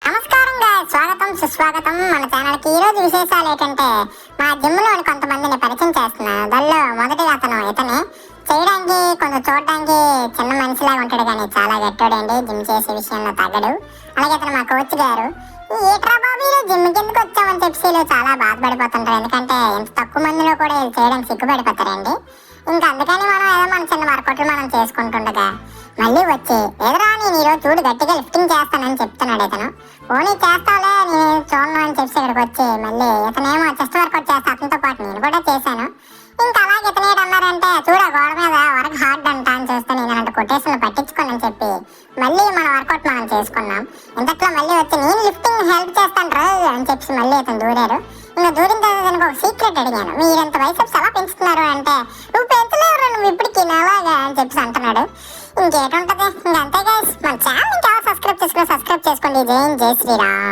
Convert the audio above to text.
నమస్కారం స్వాగతం సుస్వాగతం మన ఛానల్ కి. ఈ రోజు విశేషాలు ఏంటంటే మా జిమ్ లో కొంతమందిని పరిచయం చేస్తున్నాను. దానిలో మొదటిగా ఇతనే చేయడానికి కొంచెం చూడడానికి చిన్న మనిషిలాగా ఉంటాడు కానీ చాలా గట్టాడండి. జిమ్ చేసే విషయంలో తగ్గడు. అలాగే అతను మా కోచ్ గారు. ఏట్రా బాబు జిమ్ కిందకి వచ్చామని చెప్పి చాలా బాధపడిపోతుంటారు. ఎందుకంటే ఇంత తక్కువ మందిలో కూడా ఇది చేయడానికి సిగ్గుపడిపోతారండి. ఇంకా అందుకని మనం ఏదో మన చిన్న వర్కౌట్లు మనం చేసుకుంటుండగా మళ్ళీ వచ్చి ఎదురా నేను ఈరోజు చూడు గట్టిగా లిఫ్టింగ్ చేస్తానని చెప్తున్నాడు. ఇతను ఓనీ చేస్తావులే నేను చూడను అని చెప్పి ఇక్కడికి వచ్చి మళ్ళీ ఇతనేమో చెస్ట్ వర్కౌట్ చేస్తా, అతనితో పాటు నేను కూడా చేశాను. ఇంకా అలాగే ఇతను ఏంటన్నారంటే చూడ గోడ మీద వర్క్ హార్డ్ అంట అని చూస్తే నేను అలాంటి కొటేషన్లు పట్టించుకోనని చెప్పి మళ్ళీ మన వర్కౌట్ మనం చేసుకున్నాం. ఇంతట్లో మళ్ళీ వచ్చి నేను లిఫ్టింగ్ హెల్ప్ చేస్తాను రా అని చెప్పి మళ్ళీ ఇతను దూరారు. ఇంకా దూరిన తర్వాత నేను ఒక సీక్రెట్ అడిగాను, మీరు ఎంత బైసెప్స్ ఎలా పెంచుతున్నారు అంటే నువ్వు పెంచలేరు నువ్వు ఇప్పటికి అలాగా అని చెప్పి అంటున్నాడు. ఇంకేటుంటది ఇంకా అంతే గైస్. మన ఛానల్ ఇంకా సబ్స్క్రైబ్ చేసుకోండి. జై శ్రీరామ్.